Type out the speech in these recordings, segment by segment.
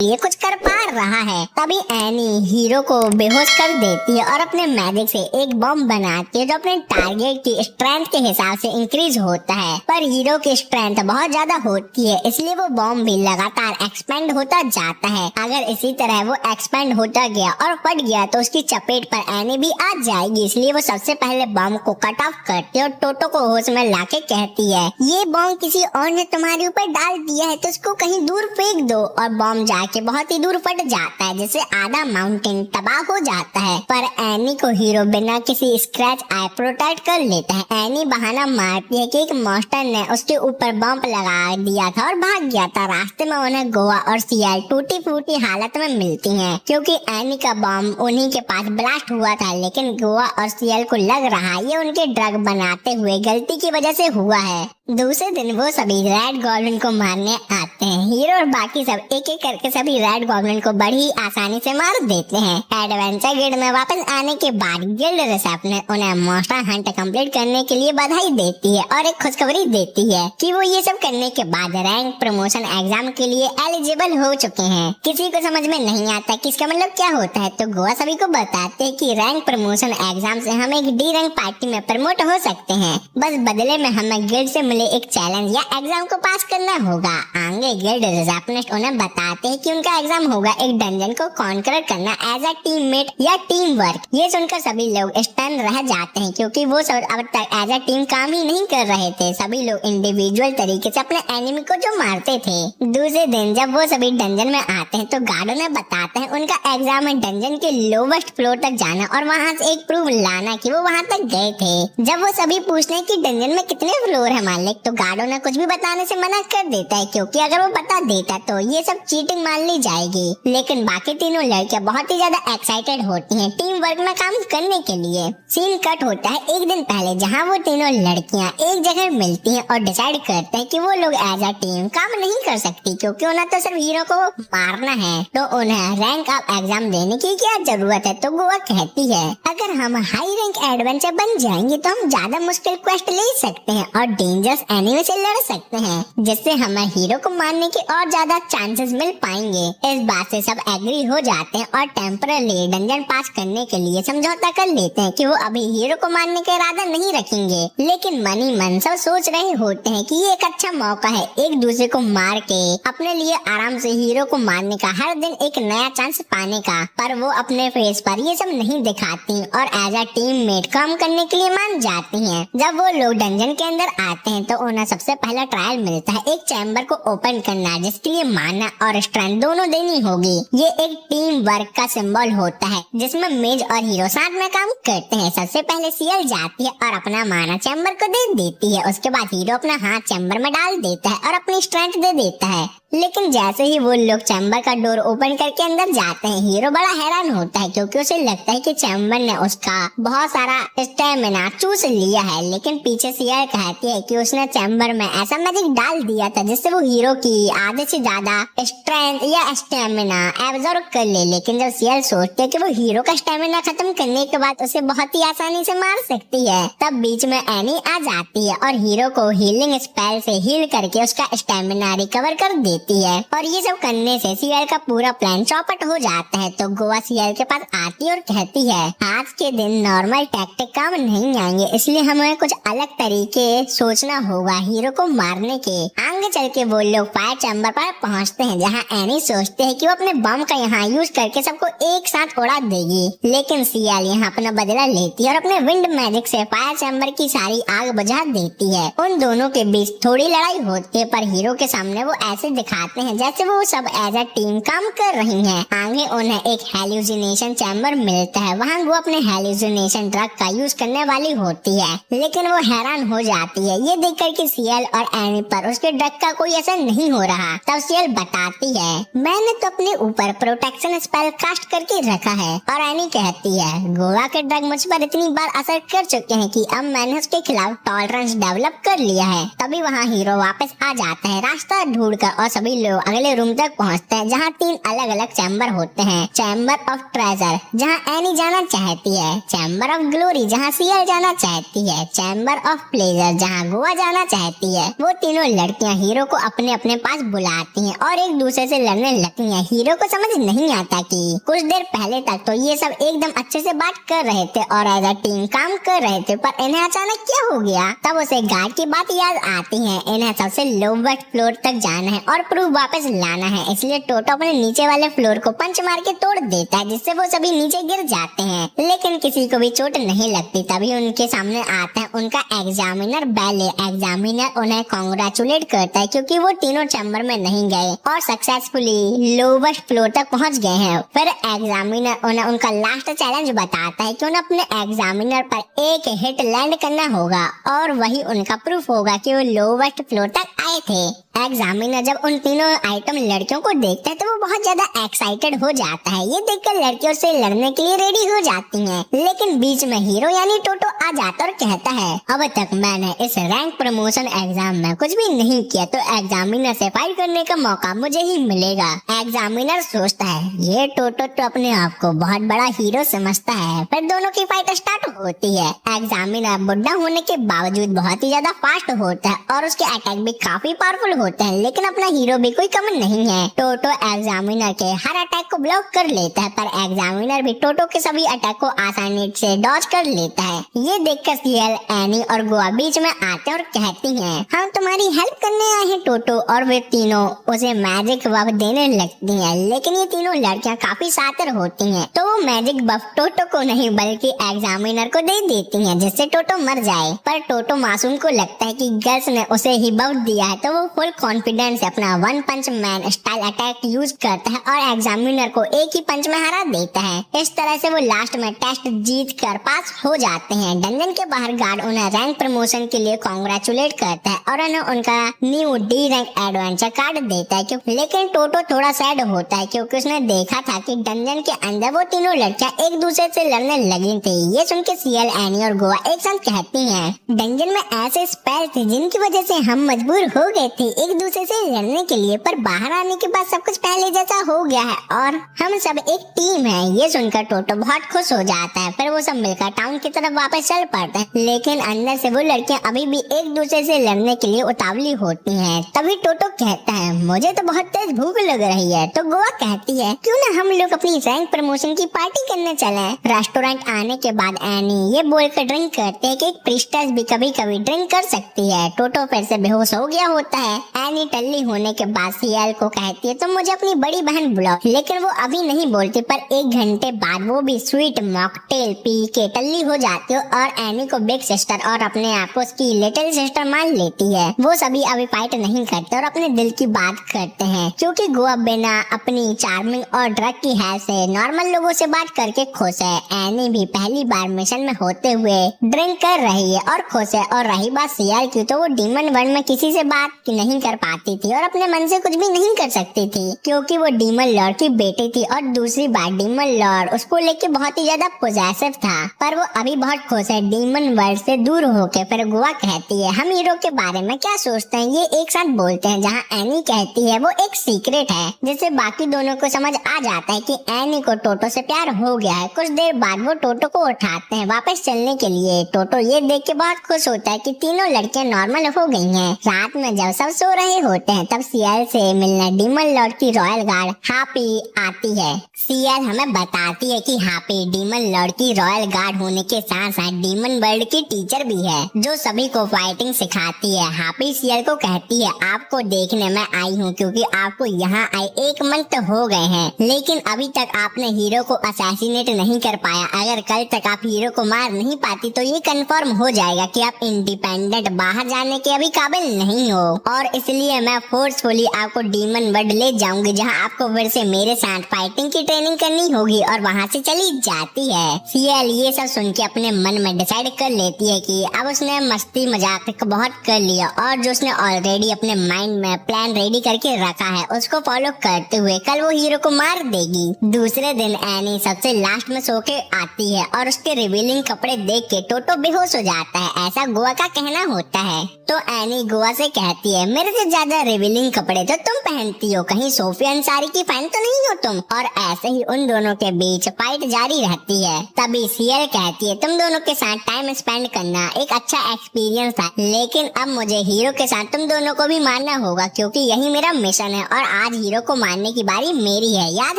ये कुछ कर पा रहा है। तभी एनी हीरो को बेहोश कर देती है और अपने मैजिक से एक बम बनाती है जो अपने टारगेट की स्ट्रेंथ के हिसाब से इंक्रीज होता है। पर हीरो की स्ट्रेंथ बहुत ज्यादा होती है, इसलिए वो बम भी लगातार एक्सपेंड होता जाता है। अगर इसी तरह वो एक्सपेंड होता गया और फट गया तो उसकी चपेट पर एनी भी आ जाएगी, इसलिए वो सबसे पहले बम को कट ऑफ करती है और टोटो को होश में लाके कहती है, ये बम किसी और ने तुम्हारे ऊपर डाल दिया है तो उसको कहीं दूर फेंक दो। और बम जाके बहुत ही दूर फट जाता है जिससे आधा माउंटेन तबाह हो जाता है। पर एनी को हीरो बिना किसी स्क्रैच आए प्रोटेक्ट कर लेता है। एनी बहाना मारती है कि एक मॉन्स्टर ने उसके ऊपर बम लगा दिया था और भाग गया था। रास्ते में उन्हें गोवा और सियाल टूटी फूटी हालत में मिलती हैं, क्योंकि एनी का बम उन्हीं के पास ब्लास्ट हुआ था। लेकिन गोवा और सियाल को लग रहा ये उनके ड्रग बनाते हुए गलती की वजह से हुआ है। दूसरे दिन वो सभी रेड गॉब्लिन को मारने आते हैं। हीरो और बाकी सब एक एक करके सभी रेड गॉब्लिन को बड़ी आसानी से मार देते हैं। एडवेंचर गिल्ड में वापस आने के बाद गिल्ड रिसेप्शनिस्ट उन्हें मॉन्स्टर हंट कंप्लीट करने के लिए बधाई देती है और एक खुशखबरी देती है कि वो ये सब करने के बाद रैंक प्रमोशन एग्जाम के लिए एलिजिबल हो चुके हैं। किसी को समझ में नहीं आता कि इसका मतलब क्या होता है, तो गोवा सभी को बताते हैं कि रैंक प्रमोशन एग्जाम से हम एक डी रैंक पार्टी में प्रमोट हो सकते हैं, बस बदले में हमें गिल्ड से मिले एक चैलेंज या एग्जाम को पास करना होगा। आगे गिल्ड रिसेप्शनिस्ट उन्हें बताते हैं कि उनका एग्जाम होगा एक डंजन को कॉन्कर करना एज अ टीममेट या टीम वर्क। ये सुनकर सभी लोग स्टन रह जाते हैं, क्योंकि वो सब अब तक एज अ टीम काम ही नहीं कर रहे थे। सभी लोग इंडिविजुअल तरीके से अपने एनिमी को जो मारते थे। दूसरे दिन जब वो सभी डंजन में आते हैं तो गार्ड उन्हें बताते हैं उनका एग्जाम है डंजन के लोवेस्ट फ्लोर तक जाना और वहाँ से एक प्रूफ लाना कि वो वहाँ तक गए थे। जब वो सभी पूछते हैं कि डंजन में कितने फ्लोर है मालिक, तो गार्ड उन्हें कुछ भी बताने से मना कर देता है, क्योंकि अगर वो बता देता तो ये सब चीटिंग मान ली जाएगी। लेकिन बाकी तीनों लड़कियां बहुत ही ज्यादा एक्साइटेड होती हैं टीम वर्क में काम करने के लिए। सीन कट होता है एक दिन पहले, जहां वो तीनों लड़कियां एक जगह मिलती हैं और डिसाइड करते हैं कि वो लोग एज अ टीम काम नहीं कर सकती, क्योंकि उन्हें तो सिर्फ हीरो को मारना है, तो उन्हें रैंक अप एग्जाम देने की क्या जरूरत है। तो गोवा कहती है अगर हम हाई रैंक एडवेंचर बन जाएंगे तो हम ज्यादा मुश्किल क्वेस्ट ले सकते हैं और डेंजरस एनिमी से लड़ सकते हैं, जिससे हमें हीरो को मारने के और ज्यादा चांसेस मिल पाएंगे। इस बात से सब एग्री हो जाते हैं और टेम्पररी डंजन पास करने के लिए समझौता कर लेते हैं कि वो अभी हीरो को मारने का इरादा नहीं रखेंगे। लेकिन मनी मन सब सोच रहे होते हैं कि ये एक अच्छा मौका है एक दूसरे को मार के अपने लिए आराम से हीरो को मारने का, हर दिन एक नया चांस पाने का। पर वो अपने फेस पर ये सब नहीं दिखाती और एज अ टीममेट काम करने के लिए मान जाती हैं। जब वो लोग डंजन के अंदर आते हैं तो उन्हें सबसे पहला ट्रायल मिलता है एक चैम्बर को ओपन करना, जिसके लिए माना और स्ट्रेंथ दोनों देनी होगी। ये एक टीम वर्क का सिंबल होता है जिसमें मेज और हीरो साथ में काम करते हैं। सबसे पहले सियल जाती है और अपना माना चैम्बर को दे देती है। उसके बाद हीरो अपना हाथ चैम्बर में डाल देता है और अपनी स्ट्रेंथ दे देता है। लेकिन जैसे ही वो लोग चैम्बर का डोर ओपन करके अंदर जाते हैं, हीरो बड़ा हैरान होता है, क्योंकि उसे लगता है कि चैम्बर ने उसका बहुत सारा स्टेमिना चूस लिया है। लेकिन पीछे सियल कहती है कि उसने चैम्बर में ऐसा मैजिक डाल दिया था जिससे वो हीरो की आधे से ज्यादा स्ट्रेंथ या स्टेमिना एब्जॉर्ब कर ले। लेकिन जब सियल सोचती है कि वो हीरो का स्टेमिना खत्म करने के बाद उसे बहुत ही आसानी से मार सकती है, तब बीच में एनी आ जाती है और हीरो को हीलिंग स्पेल से हील करके उसका स्टेमिना रिकवर कर देती है। और ये सब करने से सियल का पूरा प्लान चौपट हो जाता है। तो गोवा सियल के पास आती है और कहती है आज के दिन नॉर्मल टैक्टिक काम नहीं आएंगे, इसलिए हमें कुछ अलग तरीके सोचना होगा हीरो को मारने के। आगे चल के वो लोग फायर चैम्बर पर पहुंचते हैं, जहां एनी सोचते है कि वो अपने बम का यहाँ यूज करके सबको एक साथ उड़ा देगी। लेकिन सियल यहाँ अपना बदला लेती है और अपने विंड मैजिक से फायर चैम्बर की सारी आग बुझा देती है। उन दोनों के बीच थोड़ी लड़ाई होती है, पर हीरो के सामने वो ऐसे दिखाते हैं जैसे वो सब एज अ टीम काम कर रही हैं। आगे उन्हें एक हेल्यूसिनेशन चैम्बर मिलता है, वहाँ वो अपने हेल्यूसिनेशन ड्रग का यूज करने वाली होती है। लेकिन वो हैरान हो जाती है ये देखकर कि सियल और एनी पर उसके ड्रग का कोई असर नहीं हो रहा। तब सियल बताती है मैंने तो अपने ऊपर प्रोटेक्शन स्पेल कास्ट करके रखा है। और एनी कहती है गोवा के ड्रग मुझ पर इतनी बार असर कर चुके हैं कि अब मैंने उसके खिलाफ टॉलरेंस डेवलप कर लिया है। तभी वहाँ हीरो वापस आ जाता है रास्ता ढूंढकर और सभी लोग अगले रूम तक पहुंचते हैं जहां 3 अलग अलग चैम्बर होते हैं। चैम्बर ऑफ ट्रेजर जहां एनी जाना चाहती है, चैम्बर ऑफ ग्लोरी जहां सीएल जाना चाहती है, चैम्बर ऑफ प्लेजर जहां गोवा जाना चाहती है। वो तीनों लड़कियां हीरो को अपने अपने पास बुलाती हैं और एक दूसरे से लड़ने लगती हैं। हीरो को समझ नहीं आता कि कुछ देर पहले तक तो ये सब एकदम अच्छे से बात कर रहे थे और एज अ टीम काम कर रहे थे, पर इन्हें अचानक क्या हो गया। तब उसे गार्ड की बात याद आती है। इन्हें सबसे लोवेस्ट फ्लोर तक जाना है और प्रूफ वापस लाना है, इसलिए टोटो अपने नीचे वाले फ्लोर को पंच मार के तोड़ देता है, जिससे वो सभी नीचे गिर जाते हैं, लेकिन किसी को भी चोट नहीं लगती। तभी उनके सामने आता है उनका एग्जामिनर बैले। एग्जामिनर उन्हें कांग्रेचुलेट करता है क्योंकि वो तीनों चैम्बर में नहीं गए और सक्सेसफुली लोवेस्ट फ्लोर तक पहुंच गए हैं। फिर एग्जामिनर उन्हें उनका लास्ट चैलेंज बताता है कि उन्हें अपने एग्जामिनर पर एक हिट लैंड करना होगा और वही उनका प्रूफ होगा कि वो लोवेस्ट फ्लोर तक आए थे। एग्जामिनर जब उन तीनों आइटम लड़कियों को देखता है तो वो बहुत ज्यादा एक्साइटेड हो जाता है। ये देखकर लड़कियों से लड़ने के लिए रेडी हो जाती हैं, लेकिन बीच में हीरो यानी टोटो आ जाता और कहता है अब तक मैंने इस रैंक प्रमोशन एग्जाम में कुछ भी नहीं किया, तो एग्जामिनर से फाइट करने का मौका मुझे ही मिलेगा। एग्जामिनर सोचता है ये टोटो तो अपने आप को बहुत बड़ा हीरो समझता है। फिर दोनों की फाइट स्टार्ट होती है। एग्जामिनर बुढ़ा होने के बावजूद बहुत ही ज्यादा फास्ट होता है और उसके अटैक भी काफी पावरफुल होते हैं, लेकिन अपना हीरो भी कोई कम नहीं है। टोटो एग्जामिनर के हर अटैक को ब्लॉक कर लेता है, पर एग्जामिनर भी टोटो के सभी अटैक को आसानी से डॉज कर लेता है। ये देखकर सीएल, एनी और गोवा बीच में आते हैं और कहती हैं हम तुम्हारी हेल्प करने आए हैं टोटो, और वे तीनों उसे मैजिक बफ देने लगती हैं, लेकिन ये तीनों लड़कियां काफी शातिर होती हैं, तो वो मैजिक बफ टोटो को नहीं बल्कि एग्जामिनर को दे देती हैं, जिससे टोटो मर जाए। पर टोटो मासूम को लगता है कि गर्ल्स ने उसे ही बफ दिया है, तो वो फुल कॉन्फिडेंस से अपना वन पंच मैन स्टाइल अटैक यूज करता है और एग्जामिनर को एक ही पंच में हरा देता है। इस तरह से वो लास्ट में टेस्ट जीत कर पास हो जाते हैं। डंजन के बाहर गार्ड उन्हें रैंक प्रमोशन के लिए कांग्रेचुलेट करता है और उन्हें उनका new D rank adventure card देता है, लेकिन टोटो थोड़ा सैड होता है क्योंकि उसने देखा था कि डंजन के अंदर वो तीनों लड़कियां एक दूसरे से लड़ने लगी थी। ये सुन के सीएल, एनी और गोवा एक साथ कहती हैं डंजन में ऐसे स्पेल थे जिनकी वजह से हम मजबूर हो गए थे एक दूसरे से लड़ने के लिए, पर बाहर आने के बाद सब कुछ पहले जैसा हो गया है और हम सब एक टीम है। ये सुनकर टोटो बहुत खुश हो जाता है। फिर वो सब मिलकर टाउन की तरफ वापस चल पड़ते हैं, लेकिन अंदर से वो लड़कियां अभी भी एक दूसरे से लड़ने के लिए उतावली होती हैं। तभी टोटो कहता है मुझे तो बहुत तेज भूख लग रही है, तो गोवा कहती है क्यों ना हम लोग अपनी रैंक प्रमोशन की पार्टी करने चले। रेस्टोरेंट आने के बाद एनी ये बोलकर ड्रिंक करते हैं कि एक प्रिस्टेस भी कभी कभी ड्रिंक कर सकती है। टोटो फिर से बेहोश हो गया होता है। एनी टल्ली होने के बाद सीएल को कहती है तुम मुझे अपनी बड़ी बहन बुलाओ, लेकिन वो अभी नहीं बोलती, पर 1 घंटे बाद वो भी स्वीट मॉकटेल पी के टल्ली हो जाती है और एनी को बिग सिस्टर और अपने आप को उसकी लिटिल सिस्टर मान लेती है। वो सभी अभी फाइट नहीं करते और अपने दिल की बात करते हैं, क्योंकि गोवा बिना अपनी चार्मिंग और ड्रग की हेल्प से नॉर्मल लोगों से बात करके खुश है। एनी भी पहली बार मिशन में होते हुए ड्रिंक कर रही है और खुश है। और रही बात सीएल की, तो वो डीमन वर्ल्ड में किसी से बात नहीं कर पाती थी और अपने मन से कुछ भी नहीं कर सकती थी, क्योंकि वो डीमन लॉर्ड की बेटी थी और दूसरी बात डीमन लॉर्ड उसको लेके बहुत ही ज्यादा पॉजेसिव था। पर वो अभी बहुत खुश है डीमन वर्ल्ड से दूर होके। फिर गोवा कहती है हम हीरो के बारे में क्या सोचते हैं। ये एक साथ बोलते हैं, जहाँ एनी कहती है वो एक सीक्रेट है, जिससे बाकी दोनों को समझ आ जाता है कि एनी को टोटो से प्यार हो गया है। कुछ देर बाद वो टोटो को उठाते हैं वापस चलने के लिए। टोटो ये देख के बहुत खुश होता है कि तीनों लड़कियां नॉर्मल हो गई हैं। रात में जब सब सो रहे होते हैं तब सीएल से मिलने डीमन लॉर्ड की रॉयल गार्ड हापी आती है। सीएल हमें बताती है कि हापी डीमन लॉर्ड की रॉयल गार्ड होने के साथ साथ डीमन वर्ल्ड की टीचर भी है, जो सभी को फाइटिंग सिखाती है। हापी सीएल को कहती है आपको देखने में आई हूँ, क्योंकि आपको यहाँ आए 1 मंथ हो गए हैं, लेकिन अभी तक आपने हीरो को असैसिनेट नहीं कर पाया। अगर कल तक आप हीरो को मार नहीं पाती तो ये कंफर्म हो जाएगा कि आप इंडिपेंडेंट बाहर जाने के अभी काबिल नहीं हो, और इसलिए मैं फोर्सफुली आपको डीमन वर्ल्ड ले जाऊंगी, जहाँ आपको फिर से मेरे साथ फाइटिंग की ट्रेनिंग करनी होगी। और वहाँ से चली जाती है। सीएल ये सब सुन के अपने मन में डिसाइड कर लेती है कि अब उसने मस्ती मजाक बहुत कर लिया और जो उसने ऑलरेडी अपने माइंड में प्लान रेडी करके रखा है उसको फॉलो करते हुए कल वो हीरो को मार देगी। दूसरे दिन एनी सबसे लास्ट में सो के आती है और उसके रिवीलिंग कपड़े देख के टोटो बेहोश हो जाता है, ऐसा गोवा का कहना होता है। तो एनी गोवा से कहती है मेरे मेरे से ज्यादा रिवीलिंग कपड़े तो तुम पहनती हो, कहीं सोफिया अंसारी की फैन तो नहीं हो तुम। और ऐसे ही उन दोनों के बीच फाइट जारी रहती है। तभी सियल कहती है तुम दोनों के साथ टाइम स्पेंड करना एक अच्छा एक्सपीरियंस था, लेकिन अब मुझे हीरो के साथ तुम दोनों को भी मारना होगा क्योंकि यही मेरा मिशन है और आज हीरो को मारने की बारी मेरी है, याद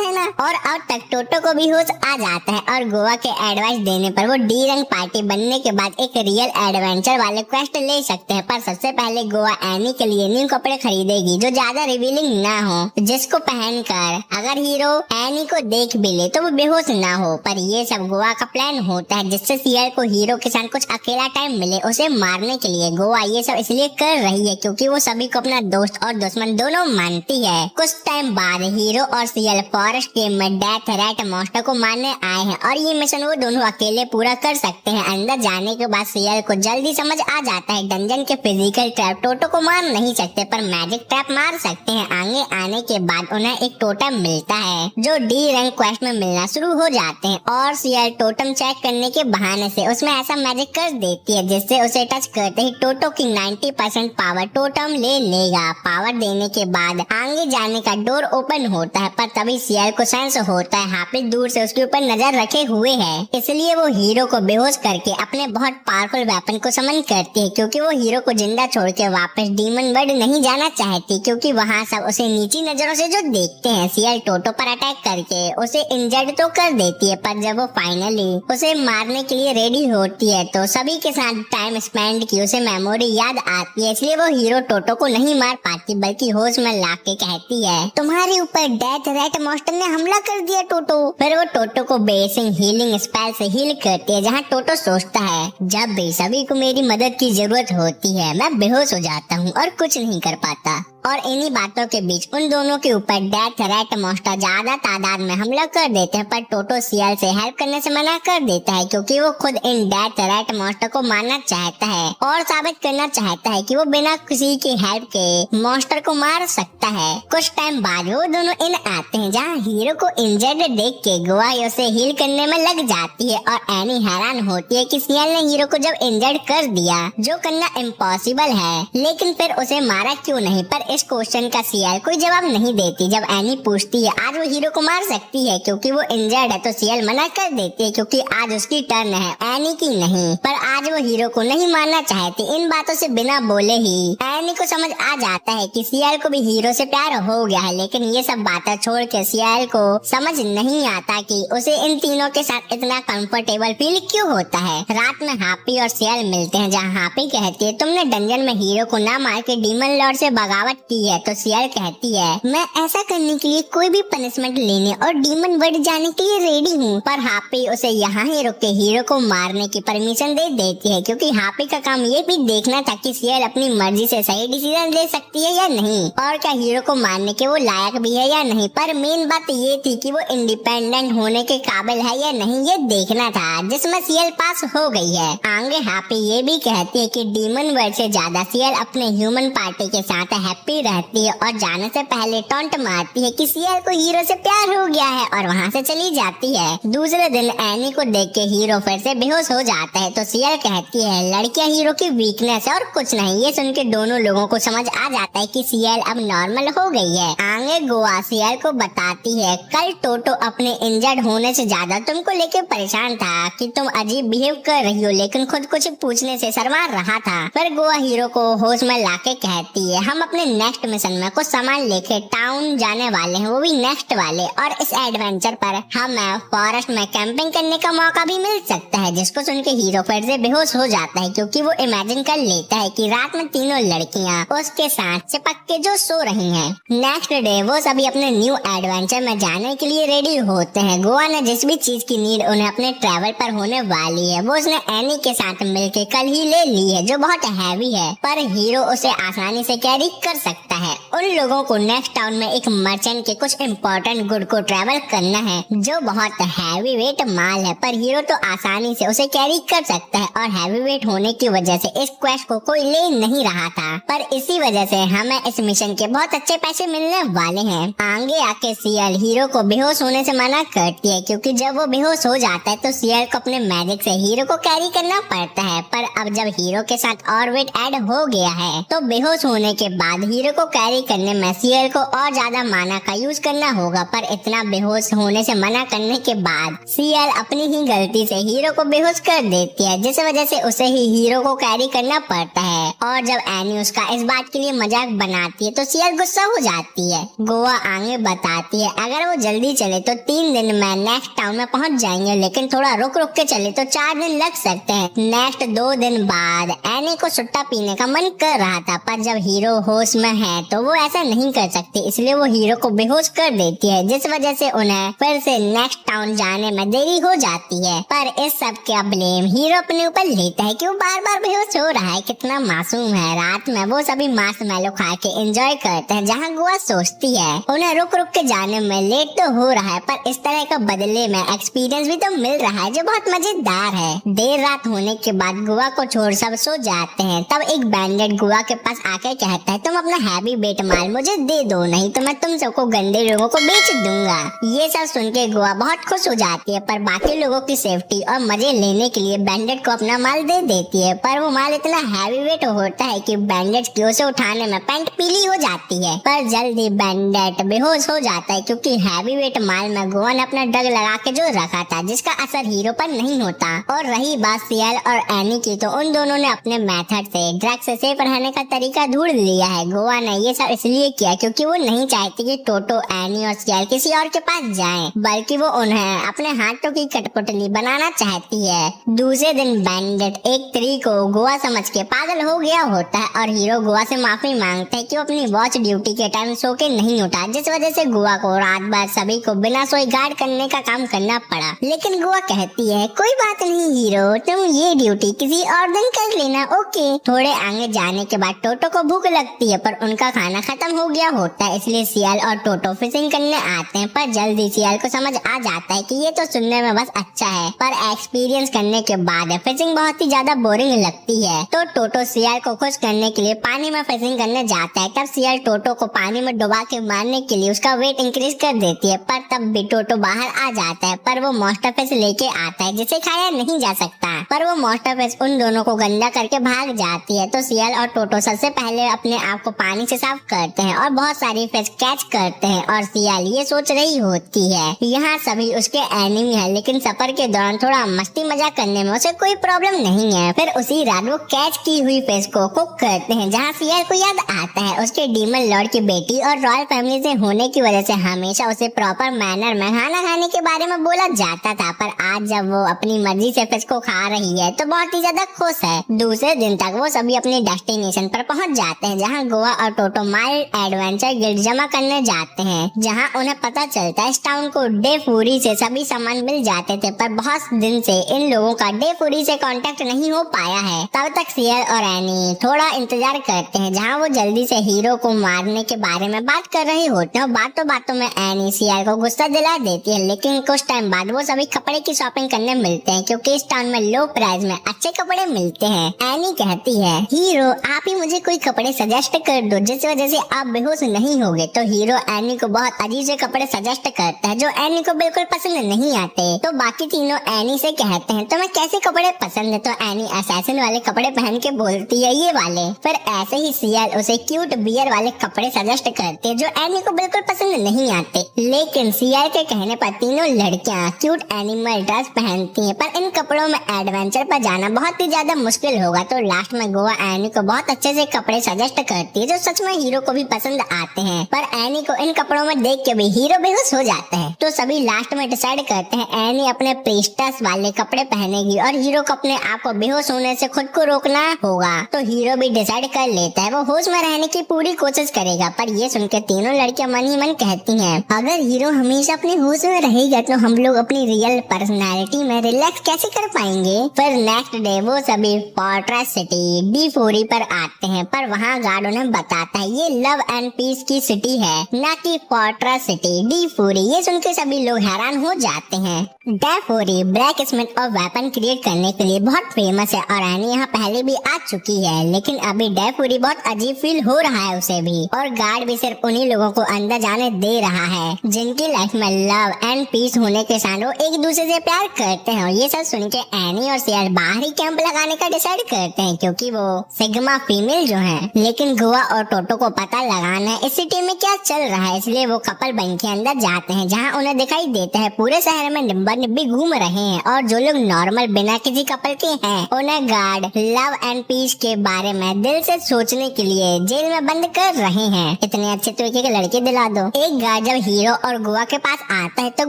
है ना। और अब तक टोटो को भी होश आ जाता है और गोवा के एडवाइस देने पर वो डी रंग पार्टी बनने के बाद एक रियल एडवेंचर वाले क्वेस्ट ले सकते हैं। पर सबसे पहले गोवा एनी के लिए न्यू कपड़े खरीदेगी जो ज्यादा रिवीलिंग ना हो, जिसको पहनकर अगर हीरो एनी को देख भी ले तो वो बेहोश ना हो। पर ये सब गोवा का प्लान होता है जिससे सियल को हीरो के साथ कुछ अकेला टाइम मिले उसे मारने के लिए। गोवा ये सब इसलिए कर रही है क्योंकि वो सभी को अपना दोस्त और दुश्मन दोनों मानती है। कुछ टाइम बाद हीरो और सियल फॉरेस्ट गेम में डेथ रैट मॉन्स्टर को मारने आए हैं और ये मिशन वो दोनों अकेले पूरा कर सकते हैं। अंदर जाने के बाद सियल को जल्दी समझ आ जाता है डंजन के फिजिकल ट्रैप टोटो को मार नहीं सकते पर मैजिक ट्रैप मार सकते हैं। आगे आने के बाद उन्हें एक टोटम मिलता है जो डी रैंक क्वेस्ट में मिलना शुरू हो जाते हैं और सियल टोटम चेक करने के बहाने से उसमें ऐसा मैजिक कर देती है जिससे उसे टच करते ही टोटो की 90% पावर टोटम ले लेगा। पावर देने के बाद आगे जाने का डोर ओपन होता है पर तभी सियल को सेंस होता है हाफिज दूर से उसके ऊपर नजर रखे हुए है, इसलिए वो हीरो को बेहोश करके अपने बहुत पावरफुल वेपन को समन करती है क्योंकि वो हीरो को जिंदा छोड़ के वापस डीमन वर्ल्ड नहीं जाना चाहती क्योंकि वहाँ सब उसे नीची नजरों से जो देखते हैं। सियल टोटो पर अटैक करके उसे इंजर्ड तो कर देती है पर जब वो फाइनली उसे मारने के लिए रेडी होती है तो सभी के साथ टाइम स्पेंड की उसे मेमोरी याद आती है, इसलिए वो हीरो टोटो को नहीं मार पाती बल्कि होश में लाके कहती है तुम्हारे ऊपर डेथ रैट मॉन्स्टर ने हमला कर दिया टोटो। फिर वो टोटो को बेसिक हीलिंग स्पेल से हील करती है जहाँ टोटो सोचता है जब भी सभी को मेरी मदद की जरूरत होती है मैं बेहोश हो जाता हूँ और कुछ नहीं कर पाता। और इन्हीं बातों के बीच उन दोनों के ऊपर डेथ रैट मॉन्स्टर ज्यादा तादाद में हमला कर देते हैं पर टोटो सियल से हेल्प करने से मना कर देता है क्योंकि वो खुद इन डेथ रैट मॉन्स्टर को मारना चाहता है और साबित करना चाहता है कि वो बिना किसी की हेल्प के मॉन्स्टर को मार सकता है। कुछ टाइम बाद वो दोनों इन आते हैं जहाँ हीरो को इंजर्ड देख के गोवा उसे हील करने में लग जाती है और एनी हैरान होती है कि सियल ने हीरो को जब इंजर्ड कर दिया जो करना इम्पॉसिबल है लेकिन फिर उसे मारा क्यों नहीं। पर इस क्वेश्चन का सियल कोई जवाब नहीं देती। जब एनी पूछती है आज वो हीरो को मार सकती है क्योंकि वो इंजर्ड है तो सियल मना कर देती है क्योंकि आज उसकी टर्न है एनी की नहीं। पर आज वो हीरो को नहीं मारना चाहती। इन बातों से बिना बोले ही एनी को समझ आ जाता है कि सियल को भी हीरो से प्यार हो गया है, लेकिन ये सब बातें छोड़ के सियल को समझ नहीं आता कि उसे इन तीनों के साथ इतना कंफर्टेबल फील क्यों होता है। रात में हापी और सियल मिलते हैं जहाँ हापी कहती है तुमने डंजन में हीरो को ना मार के डीमन लॉर्ड से बगावत की है तो सियल कहती है मैं ऐसा करने के लिए कोई भी पनिशमेंट लेने और डीमन वर्ल्ड जाने के लिए रेडी हूँ। पर हापी उसे यहाँ ही रुक के हीरो को मारने की परमिशन दे देती है क्योंकि हापी का काम ये भी देखना था कि सियल अपनी मर्जी से सही डिसीजन ले सकती है या नहीं और क्या हीरो को मारने के वो लायक भी है या नहीं। पर मेन बात ये थी कि वो इंडिपेंडेंट होने के काबिल है या नहीं ये देखना था, जिसमें सियल पास हो गई है। आगे हापी ये भी कहती है कि डीमन वर्ल्ड से ज्यादा सियल अपने ह्यूमन पार्टी के साथ हैप्पी रहती है और जाने से पहले टॉन्ट मारती है कि सियल को हीरो से प्यार हो गया है और वहाँ से चली जाती है। दूसरे दिन एनी को देख के हीरो फिर से बेहोश हो जाता है तो सियल कहती है लड़कियां हीरो की वीकनेस है और कुछ नहीं। ये सुन के दोनों लोगों को समझ आ जाता है कि सियल अब नॉर्मल हो गई है। आगे गोवा सियल को बताती है कल टोटो अपने इंजर्ड होने से ज्यादा तुमको लेके परेशान था कि तुम अजीब बिहेव कर रही हो लेकिन खुद कुछ पूछने से शर्मा रहा था। फिर गोवा हीरो को होश में लाके कहती है हम अपने नेक्स्ट मिशन में कुछ सामान लेके टाउन जाने वाले हैं, वो भी नेक्स्ट वाले, और इस एडवेंचर पर हमें फॉरेस्ट में कैंपिंग करने का मौका भी मिल सकता है। जिसको सुन के हीरो फिर से बेहोश हो जाता है क्योंकि वो इमेजिन कर लेता है कि रात में तीनों लड़कियां उसके साथ चिपक के जो सो रही हैं। नेक्स्ट डे वो सभी अपने न्यू एडवेंचर में जाने के लिए रेडी होते हैं। गोवा ने जिस भी चीज की नीड उन्हें अपने ट्रैवल पर होने वाली है वो उसने एनी के साथ मिलके कल ही ले ली है जो बहुत हैवी है पर हीरो उसे आसानी से कैरी कर सकता है। उन लोगों को नेक्स्ट टाउन में एक मर्चेंट के कुछ इम्पोर्टेंट गुड को ट्रेवल करना है जो बहुत हैवी वेट माल है, पर हीरो तो आसानी से उसे कैरी कर सकता है और हैवी वेट होने की वजह से इस क्वेस्ट को कोई ले नहीं रहा था। पर इसी वजह से हमें इस मिशन के बहुत अच्छे पैसे मिलने वाले हैं। आगे आके सीएल हीरो को बेहोश होने से मना करती है, क्योंकि जब वो बेहोश हो जाता है तो सीएल को अपने मैजिक से हीरो को कैरी करना पड़ता है। पर अब जब हीरो के साथ और वेट ऐड हो गया है तो बेहोश होने के बाद हीरो को कैरी करने में सीएल को और ज्यादा माना का यूज करना होगा। पर इतना बेहोश होने से मना करने के बाद सीएल अपनी ही गलती से हीरो को बेहोश कर देती है, जिस वजह से उसे ही हीरो को कैरी करना पड़ता है। और जब एनी उसका इस बात के लिए मजाक बनाती है तो सीएल गुस्सा हो जाती है। गोवा आगे बताती है अगर वो जल्दी चले तो 3 दिन में नेक्स्ट टाउन में पहुंच जाएंगे, लेकिन थोड़ा रुक रुक के चले तो 4 दिन लग सकते हैं। नेक्स्ट 2 दिन बाद एनी को सुट्टा पीने का मन कर रहा था, पर जब हीरो होश में है तो वो ऐसा नहीं कर सकती, इसलिए वो हीरो को बेहोश कर देती है, जिस वजह से उन्हें फिर से नेक्स्ट टाउन जाने में देरी हो जाती है। पर इस सब का ब्लेम हीरो अपने ऊपर लेता है कि वो बार बार बेहोश हो रहा है, कितना मासूम है। रात में वो सभी मार्शमैलो खा के एंजॉय करते हैं, जहाँ गोवा सोचती है उन्हें रुक रुक के जाने में लेट तो हो रहा है, पर इस तरह का बदले में एक्सपीरियंस भी तो मिल रहा है जो बहुत मजेदार है। देर रात होने के बाद गोवा को छोड़ सब सो जाते हैं। तब एक बैंडेड गोवा के पास आकर कहता है तुम अपना हैवी वेट माल मुझे दे दो, नहीं तो मैं तुम सबको गंदे लोगों को बेच दूंगा। ये सब सुन के गोवा बहुत खुश हो जाती है, पर बाकी लोगों की सेफ्टी और मजे लेने के लिए बैंडेड को अपना माल दे देती है। पर वो माल इतना हैवी वेट होता है कि बैंडेड की उसे उठाने में पैंट पीली हो जाती है। पर जल्द ही बैंडेड बेहोश हो जाता है, क्योंकि हैवी वेट माल में गोवा ने अपना ड्रग लगा के जो रखा था, जिसका असर हीरो पर नहीं होता। और रही बात सीएल और एनी की, तो उन दोनों ने अपने मेथड से ड्रग से सेफ रहने का तरीका ढूंढ लिया है। गोवा ने ये सब इसलिए किया क्योंकि वो नहीं चाहती कि टोटो, एनी और सीएल किसी और के पास जाएं, बल्कि वो उन्हें अपने हाथों की कठपुतली बनाना चाहती है। दूसरे दिन बैंडेड एक ट्री को गोवा समझ के पागल हो गया होता है और हीरो गोवा से माफी मांगता है कि वो अपनी वॉच ड्यूटी के टाइम सो के नहीं उठा, जिस वजह से गोवा को रात भर सभी को बिना सोए गार्ड करने का काम करना पड़ा। लेकिन गोवा कहती है कोई बात नहीं हीरो, तुम ये ड्यूटी किसी और दिन कर लेना, ओके। थोड़े आगे जाने के बाद टोटो को भूख लगती है, पर उनका खाना खत्म हो गया होता है, इसलिए सीएल और टोटो फिशिंग करने आते हैं। पर जल्दी सीएल को समझ आ जाता है कि ये तो सुनने में बस अच्छा है, पर एक्सपीरियंस करने के बाद फिशिंग बहुत ही ज्यादा बोरिंग लगती है। तो टोटो सीएल को खुश करने के लिए पानी में फिशिंग करने जाता है। तब सीएल टोटो को पानी में डुबा के मारने के लिए उसका वेट इंक्रीज कर देती है, पर तब भी टोटो बाहर आ जाता है। पर वो मॉन्स्टर फिश लेके आता है जिसे खाया नहीं जा सकता, पर वो मॉन्स्टर फिश उन दोनों को गंदा करके भाग जाती है। तो सीएल और टोटो सबसे पहले अपने आप को पानी से साफ करते हैं और बहुत सारी फिश कैच करते हैं। और सीएल ये सोच रही होती है यहाँ सभी उसके एनिमी है, लेकिन सफर के दौरान थोड़ा मस्ती मजाक करने में उसे कोई प्रॉब्लम नहीं है। फिर उसी रात वो कैच की हुई फिश को कुक करते हैं, जहाँ सीएल को याद आता है उसके डीमन लॉर्ड की बेटी और रॉयल फैमिली से होने की वजह से हमेशा उसे प्रॉपर मैनर में खाना खाने के बारे में बोला जाता था। पर आज जब वो अपनी मर्जी से फिश को खा रही है तो बहुत ही ज्यादा खुश है। दूसरे दिन तक वो सभी अपने डेस्टिनेशन पर पहुंच जाते हैं, जहां गोवा और टोटो माइल्ड एडवेंचर गिल्ड जमा करने जाते हैं, जहां उन्हें पता चलता है इस टाउन को डे फूरी से सभी सामान मिल जाते थे, पर बहुत दिन से इन लोगों का डे फूरी से कांटेक्ट नहीं हो पाया है। तब तक सीएल और एनी थोड़ा इंतजार करते हैं, जहां वो जल्दी से हीरो को मारने के बारे में बात कर रहे होते हैं। बातों बातों में एनी सीएल को गुस्सा दिला देती है, लेकिन कुछ टाइम बाद वो सभी कपड़े की शॉपिंग करने मिलते हैं, क्योंकि इस टाउन में लो प्राइस में अच्छे कपड़े मिलते हैं। एनी कहती है हीरो आप ही मुझे कोई कपड़े सजेस्ट कर दो जिस वजह से आप बेहोश नहीं होगे। तो हीरो एनी को बहुत अजीब से कपड़े सजेस्ट करता है जो एनी को बिल्कुल पसंद नहीं आते। तो बाकी तीनों एनी से कहते हैं तुम्हें कैसे कपड़े पसंद है, तो एनी असैसिन वाले कपड़े पहन के बोलती है ये वाले। फिर ऐसे ही सीएल उसे क्यूट बियर वाले कपड़े सजेस्ट करते हैं जो एनी को बिल्कुल पसंद नहीं आते। लेकिन सीएल के कहने पर तीनों लड़कियां क्यूट एनिमल ड्रेस पहनती हैं, पर इन कपड़ों में एडवेंचर पर जाना बहुत ही ज्यादा मुश्किल होगा। तो लास्ट में गोवा एनी को बहुत अच्छे से कपड़े सजेस्ट करती है जो सच में हीरो को भी पसंद आते हैं, पर एनी को इन कपड़ों में देख के भी हीरो बेहोश हो जाता है। तो सभी लास्ट में डिसाइड करते हैं एनी अपने प्रीस्टेस वाले कपड़े पहनेगी और हीरो को अपने आप को बेहोश होने से खुद को रोकना होगा। तो हीरो भी डिसाइड कर लेता है वो होश में रहने की पूरी कोशिश करेगा। पर ये सुनकर तीनों लड़कियां मन ही मन कहती हैं अगर हीरो हमेशा अपने होश में रहेगा तो हम लोग अपनी रियल पर्सनैलिटी में रिलैक्स कैसे कर पाएंगे। फिर नेक्स्ट डे वो सभी फोर्ट्रेस सिटी डी4 पर आते हैं, पर वहाँ गार्ड उन्हें बताता है ये लव एंड पीस की सिटी है, न कि फोर्ट्रेस सिटी डी फोरी। ये सुनकर सभी लोग हैरान हो जाते हैं। डे फोरी ब्लैक स्मिथ और वेपन क्रिएट करने के लिए बहुत फेमस है और एनी यहाँ पहले भी आ चुकी है, लेकिन अभी डे फोरी बहुत अजीब फील हो रहा है उसे भी, और गार्ड भी सिर्फ उन्हीं लोगों को अंदर जाने दे रहा है जिनकी लाइफ में लव एंड पीस होने के साथ वो एक दूसरे से प्यार करते हैं। और ये सब सुन के एनी और सियार बाहरी कैंप लगाने का डिसाइड करते हैं, क्योंकि वो सिग्मा फीमेल जो है। लेकिन गुआ और टोटो को पता लगाना है इस सिटी में क्या चल रहा है, इसलिए वो कपल बन के अंदर जाते हैं, जहाँ उन्हें दिखाई देता है पूरे शहर में निब्बा निब्बी घूम रहे हैं, और जो लोग नॉर्मल बिना किसी कपल के हैं उन्हें गार्ड लव एंड पीस के बारे में दिल से सोचने के लिए जेल में बंद कर रहे हैं। इतने अच्छे तरीके के लड़के दिला दो। एक गार्ड जब हीरो और गुआ के पास आता है तो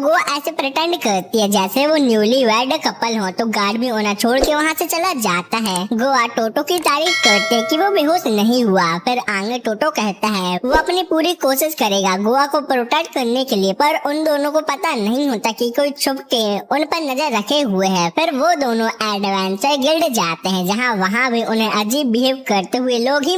गुआ ऐसे प्रिटेंड करती है जैसे वो न्यूली वेड कपल हो, तो गार्ड भी उन्हें छोड़ के वहाँ से चला जाता है। गुआ टोटो की तारीफ करते है कि वो बेहोश नहीं हुआ। फिर आगे टोटो कहता है वो अपनी पूरी कोशिश करेगा गुआ को प्रोटेक्ट करने के लिए, पर उन दोनों को पता नहीं होता कि कोई छुप के उन पर नजर रखे हुए है। फिर वो दोनों एडवेंचर गिल्ड जाते हैं, जहाँ वहाँ भी उन्हें अजीब बिहेव करते हुए लोग ही